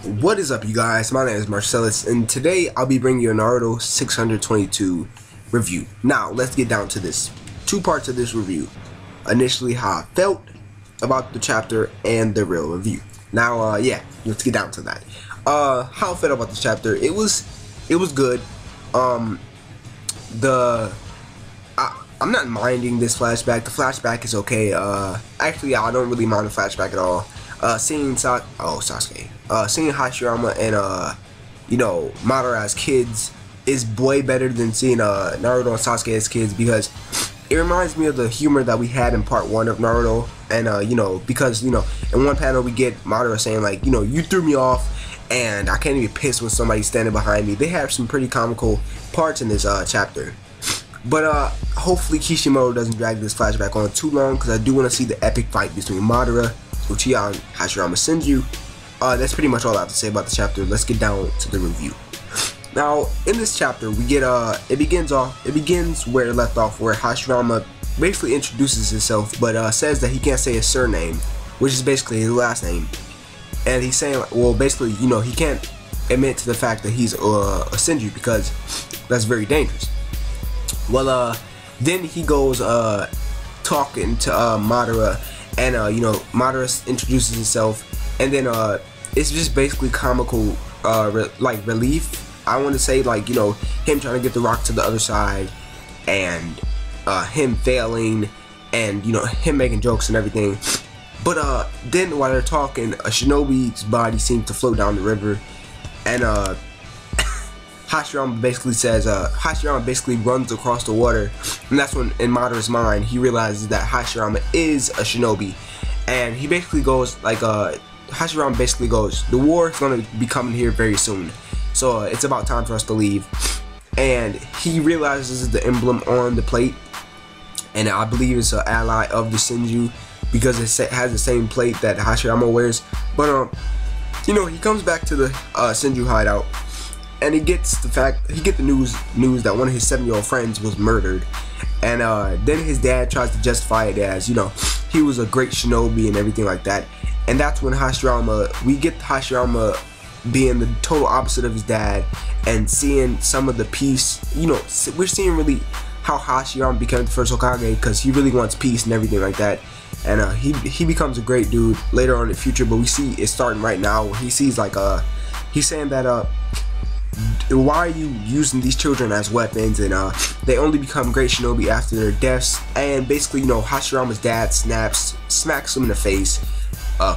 What is up, you guys? My name is Marcellus, and today I'll be bringing you a Naruto 622 review. Now, let's get down to this. Two parts of this review. Initially, how I felt about the chapter, and the real review. Now, yeah, let's get down to that. How I felt about the chapter, it was good. I'm not minding this flashback. The flashback is okay. Actually, I don't really mind the flashback at all. Seeing Sasuke. Seeing Hashirama and Madara as kids is way better than seeing Naruto and Sasuke as kids, because it reminds me of the humor that we had in part 1 of Naruto. And because in one panel we get Madara saying like, you threw me off and I can't even piss when somebody's standing behind me. They have some pretty comical parts in this chapter. But hopefully Kishimoto doesn't drag this flashback on too long, because I do want to see the epic fight between Madara, Uchiha, and Hashirama Senju. That's pretty much all I have to say about the chapter. Let's get down to the review. Now, in this chapter, we get it begins where it left off, where Hashirama basically introduces himself, but says that he can't say his surname, which is basically his last name. And he's saying, well, basically, he can't admit to the fact that he's a Senju, because that's very dangerous. Well, then he goes talking to Madara, and Madara introduces himself, and then it's just basically comical like relief, I want to say, like him trying to get the rock to the other side, and him failing, and him making jokes and everything. But then while they're talking, a shinobi's body seems to float down the river, and Hashirama basically says, Hashirama basically runs across the water, and that's when, in Madara's mind, he realizes that Hashirama is a shinobi, and he basically goes like, Hashirama basically goes, the war is going to be coming here very soon, so it's about time for us to leave. And he realizes the emblem on the plate, and I believe it's an ally of the Senju, because it has the same plate that Hashirama wears. But he comes back to the Senju hideout, and he gets the news that one of his 7-year-old friends was murdered. And then his dad tries to justify it as, he was a great shinobi and everything like that. And that's when we get Hashirama being the total opposite of his dad, and seeing some of the peace. We're seeing really how Hashirama became the first Hokage, because he really wants peace and everything like that. And he becomes a great dude later on in the future, but we see it starting right now. He sees like he's saying that why are you using these children as weapons, and they only become great shinobi after their deaths. And basically, Hashirama's dad smacks him in the face.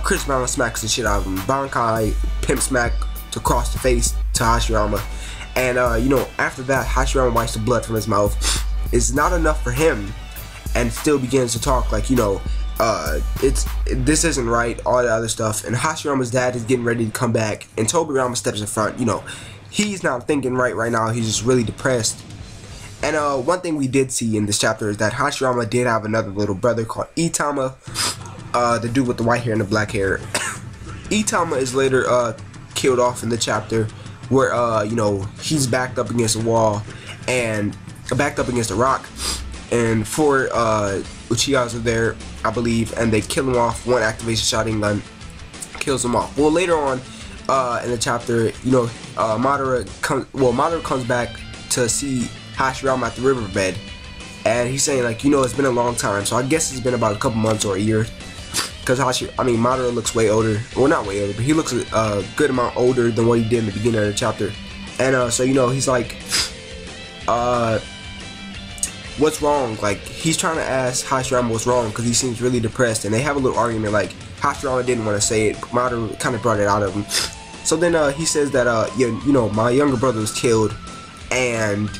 Chris Brown smacks the shit out of him. Bankai pimp smack to cross the face to Hashirama. And after that, Hashirama wipes the blood from his mouth. It's not enough for him, and still begins to talk like, this isn't right, all that other stuff. And Hashirama's dad is getting ready to come back, and Tobirama steps in front. He's not thinking right now. He's just really depressed. And one thing we did see in this chapter is that Hashirama did have another little brother called Itama, the dude with the white hair and the black hair. Itama is later killed off in the chapter, where he's backed up against a wall, and backed up against a rock, and 4 Uchihas are there, I believe, and they kill him off. One activation shotgun kills him off. Well, later on in the chapter, Madara comes back to see Hashirama at the riverbed, and he's saying like, it's been a long time. So I guess it's been about a couple months or a year, because Madara looks way older. Well, not way older, but he looks a good amount older than what he did in the beginning of the chapter. And so he's like, what's wrong? Like, he's trying to ask Hashirama what's wrong, because he seems really depressed, and they have a little argument. Like, Hashirama didn't want to say it, Madara kind of brought it out of him. So then he says that my younger brother was killed, and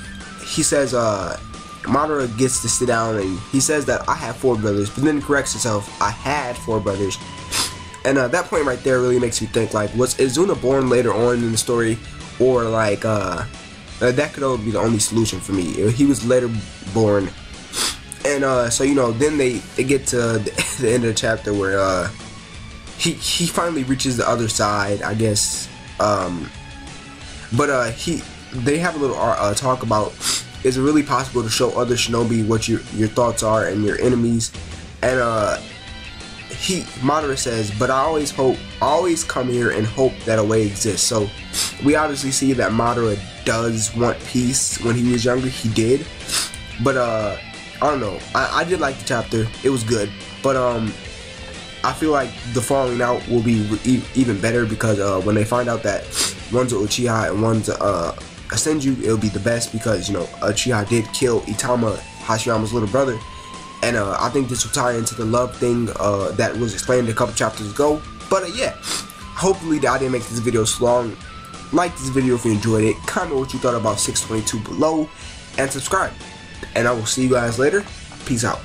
he says Madara gets to sit down, and he says that I have 4 brothers, but then corrects himself, I had 4 brothers. And that point right there really makes me think, like, was Izuna born later on in the story, or like that could only be the only solution for me. He was later born. And so then they get to the end of the chapter, where he finally reaches the other side, I guess. But they have a little talk about, is it really possible to show other shinobi what your thoughts are and your enemies? And Madara says, but I always come here and hope that a way exists. So we obviously see that Madara does want peace. When he was younger, he did. But I don't know. I did like the chapter. It was good. But I feel like the falling out will be even better, because when they find out that one's a Uchiha and one's a Senju, it'll be the best, because, you know, Uchiha did kill Itama, Hashirama's little brother. And I think this will tie into the love thing that was explained a couple chapters ago. But yeah, hopefully I didn't make this video so long. Like this video if you enjoyed it, comment what you thought about 622 below, and subscribe. And I will see you guys later. Peace out.